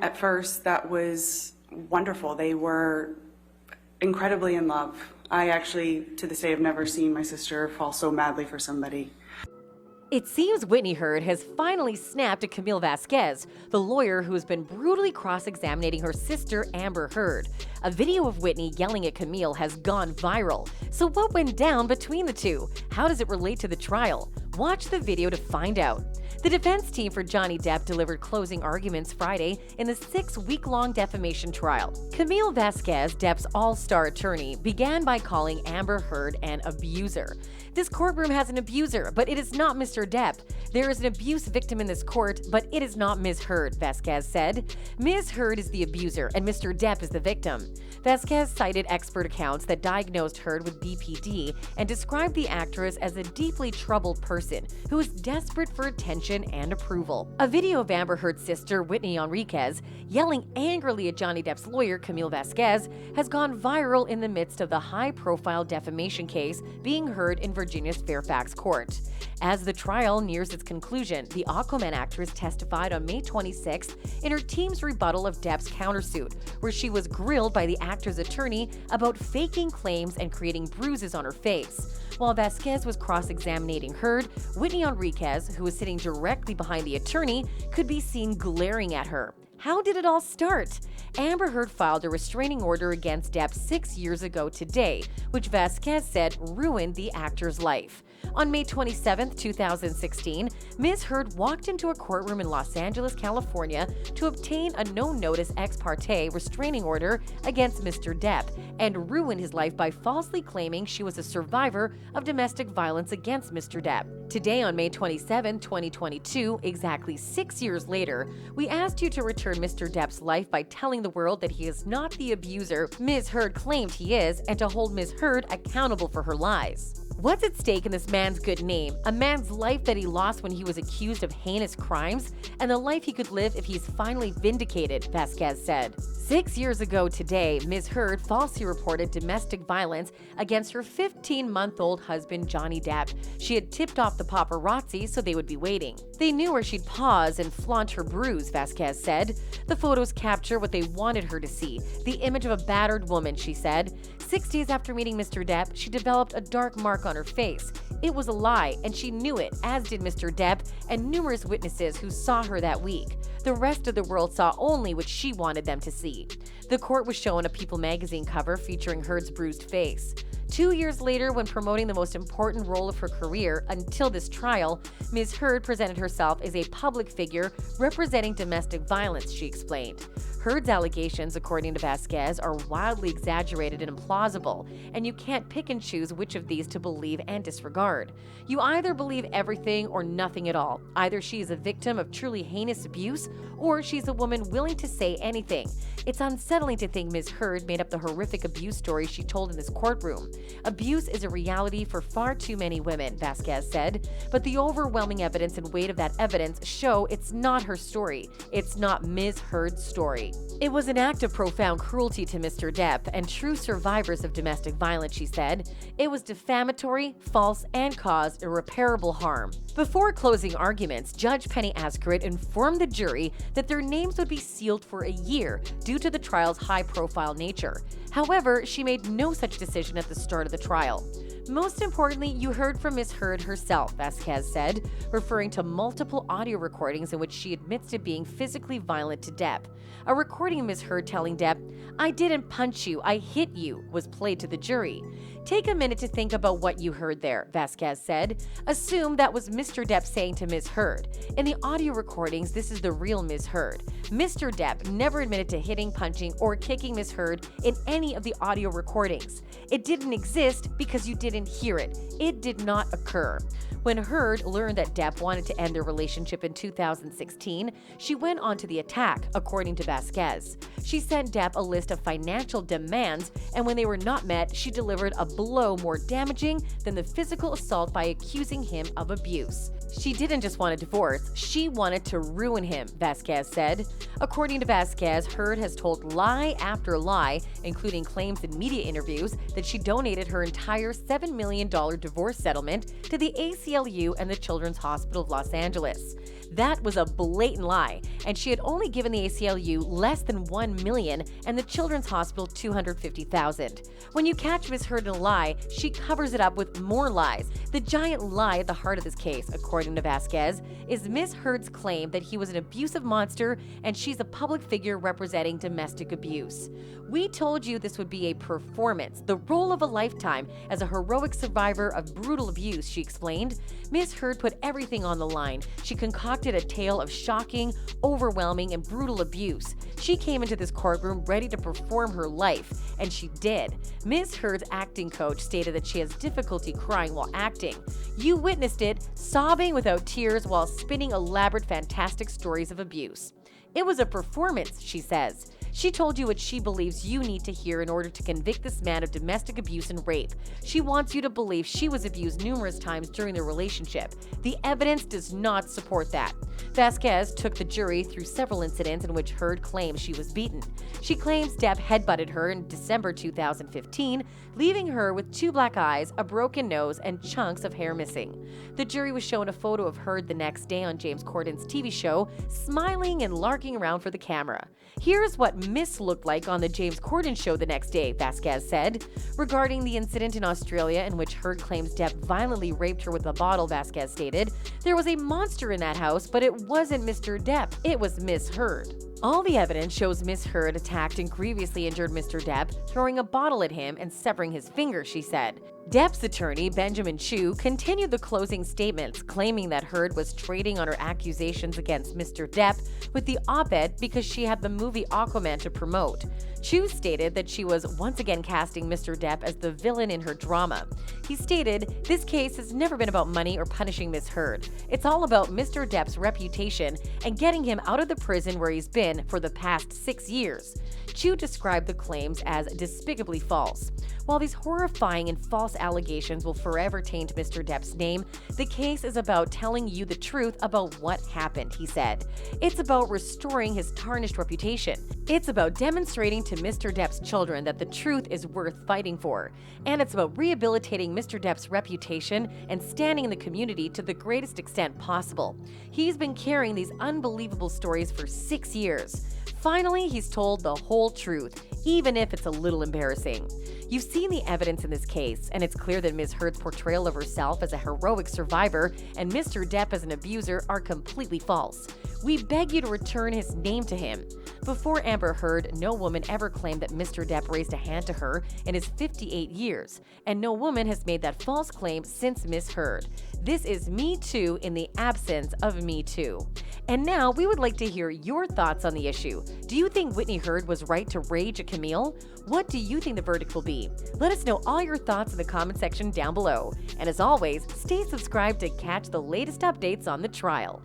At first, that was wonderful. They were incredibly in love. I actually, to this day, have never seen my sister fall so madly for somebody. It seems Whitney Heard has finally snapped at Camille Vasquez, the lawyer who has been brutally cross-examining her sister Amber Heard. A video of Whitney yelling at Camille has gone viral. So what went down between the two? How does it relate to the trial? Watch the video to find out. The defense team for Johnny Depp delivered closing arguments Friday in the 6-week-long defamation trial. Camille Vasquez, Depp's all-star attorney, began by calling Amber Heard an abuser. This courtroom has an abuser, but it is not Mr. Depp. There is an abuse victim in this court, but it is not Ms. Heard, Vasquez said. Ms. Heard is the abuser, and Mr. Depp is the victim. Vasquez cited expert accounts that diagnosed Heard with BPD and described the actress as a deeply troubled person who is desperate for attention and approval. A video of Amber Heard's sister, Whitney Enriquez, yelling angrily at Johnny Depp's lawyer, Camille Vasquez, has gone viral in the midst of the high-profile defamation case being heard in Virginia's Fairfax court. As the trial nears its conclusion, the Aquaman actress testified on May 26th in her team's rebuttal of Depp's countersuit, where she was grilled by the actor's attorney about faking claims and creating bruises on her face. While Vasquez was cross-examining Heard, Whitney Enriquez, who was sitting directly behind the attorney, could be seen glaring at her. How did it all start? Amber Heard filed a restraining order against Depp 6 years ago today, which Vasquez said ruined the actor's life. On May 27, 2016, Ms. Heard walked into a courtroom in Los Angeles, California to obtain a no-notice ex parte restraining order against Mr. Depp and ruined his life by falsely claiming she was a survivor of domestic violence against Mr. Depp. Today, on May 27, 2022, exactly 6 years later, we asked you to return Mr. Depp's life by telling the world that he is not the abuser Ms. Heard claimed he is and to hold Ms. Heard accountable for her lies. What's at stake in this man's good name? A man's life that he lost when he was accused of heinous crimes, and the life he could live if he's finally vindicated, Vasquez said. 6 years ago today, Ms. Heard falsely reported domestic violence against her 15-month-old husband, Johnny Depp. She had tipped off the paparazzi so they would be waiting. They knew where she'd pause and flaunt her bruise, Vasquez said. The photos capture what they wanted her to see, the image of a battered woman, she said. 6 days after meeting Mr. Depp, she developed a dark mark on her face. It was a lie, and she knew it, as did Mr. Depp and numerous witnesses who saw her that week. The rest of the world saw only what she wanted them to see. The court was shown a People magazine cover featuring Heard's bruised face. 2 years later, when promoting the most important role of her career until this trial, Ms. Heard presented herself as a public figure representing domestic violence, she explained. Heard's allegations, according to Vasquez, are wildly exaggerated and implausible, and you can't pick and choose which of these to believe and disregard. You either believe everything or nothing at all. Either she is a victim of truly heinous abuse, or she's a woman willing to say anything. It's unsettling to think Ms. Heard made up the horrific abuse story she told in this courtroom. Abuse is a reality for far too many women, Vasquez said, but the overwhelming evidence and weight of that evidence show it's not her story. It's not Ms. Heard's story. It was an act of profound cruelty to Mr. Depp and true survivors of domestic violence, she said. It was defamatory, false, and caused irreparable harm. Before closing arguments, Judge Penny Askerit informed the jury that their names would be sealed for a year due to the trial's high-profile nature. However, she made no such decision at the start of the trial. Most importantly, you heard from Ms. Heard herself, Vasquez said, referring to multiple audio recordings in which she admits to being physically violent to Depp. A recording of Ms. Heard telling Depp, "I didn't punch you, I hit you," was played to the jury. Take a minute to think about what you heard there, Vasquez said. Assume that was Mr. Depp saying to Ms. Heard. In the audio recordings, this is the real Ms. Heard. Mr. Depp never admitted to hitting, punching, or kicking Ms. Heard in any of the audio recordings. It didn't exist because you didn't hear it. It did not occur. When Heard learned that Depp wanted to end their relationship in 2016, she went on to the attack, according to Vasquez. She sent Depp a list of financial demands, and when they were not met, she delivered a blow more damaging than the physical assault by accusing him of abuse. She didn't just want a divorce, she wanted to ruin him, Vasquez said. According to Vasquez, Heard has told lie after lie, including claims in media interviews that she donated her entire $7 million divorce settlement to the ACLU and the Children's Hospital of Los Angeles. That was a blatant lie, and she had only given the ACLU less than $1 million and the Children's Hospital $250,000. When you catch Ms. Heard in a lie, she covers it up with more lies. The giant lie at the heart of this case, according to Vasquez, is Ms. Heard's claim that he was an abusive monster and she's a public figure representing domestic abuse. We told you this would be a performance, the role of a lifetime as a heroic survivor of brutal abuse, she explained. Ms. Heard put everything on the line. She concocted a tale of shocking, overwhelming, and brutal abuse. She came into this courtroom ready to perform her life, and she did. Ms. Heard's acting coach stated that she has difficulty crying while acting. You witnessed it, sobbing without tears while spinning elaborate, fantastic stories of abuse. It was a performance, she says. She told you what she believes you need to hear in order to convict this man of domestic abuse and rape. She wants you to believe she was abused numerous times during their relationship. The evidence does not support that. Vasquez took the jury through several incidents in which Heard claims she was beaten. She claims Depp headbutted her in December 2015, leaving her with 2 black eyes, a broken nose, and chunks of hair missing. The jury was shown a photo of Heard the next day on James Corden's TV show, smiling and larking around for the camera. Here's what Miss looked like on the James Corden show the next day, Vasquez said. Regarding the incident in Australia in which Heard claims Depp violently raped her with a bottle, Vasquez stated, there was a monster in that house, but it wasn't Mr. Depp, it was Miss Heard. All the evidence shows Miss Heard attacked and grievously injured Mr. Depp, throwing a bottle at him and severing his finger, she said. Depp's attorney, Benjamin Chu, continued the closing statements, claiming that Heard was trading on her accusations against Mr. Depp with the op-ed because she had the movie Aquaman to promote. Chu stated that she was once again casting Mr. Depp as the villain in her drama. He stated, "This case has never been about money or punishing Miss Heard. It's all about Mr. Depp's reputation and getting him out of the prison where he's been for the past 6 years." Chu described the claims as despicably false. While these horrifying and false allegations will forever taint Mr. Depp's name, the case is about telling you the truth about what happened, he said. It's about restoring his tarnished reputation. It's about demonstrating to Mr. Depp's children that the truth is worth fighting for. And it's about rehabilitating Mr. Depp's reputation and standing in the community to the greatest extent possible. He's been carrying these unbelievable stories for 6 years. Finally, he's told the whole truth, even if it's a little embarrassing. You've seen the evidence in this case, and it's clear that Ms. Heard's portrayal of herself as a heroic survivor and Mr. Depp as an abuser are completely false. We beg you to return his name to him. Before Amber Heard, no woman ever claimed that Mr. Depp raised a hand to her in his 58 years, and no woman has made that false claim since Ms. Heard. This is Me Too in the absence of Me Too. And now we would like to hear your thoughts on the issue. Do you think Whitney Heard was right to rage at Camille? What do you think the verdict will be? Let us know all your thoughts in the comment section down below. And as always, stay subscribed to catch the latest updates on the trial.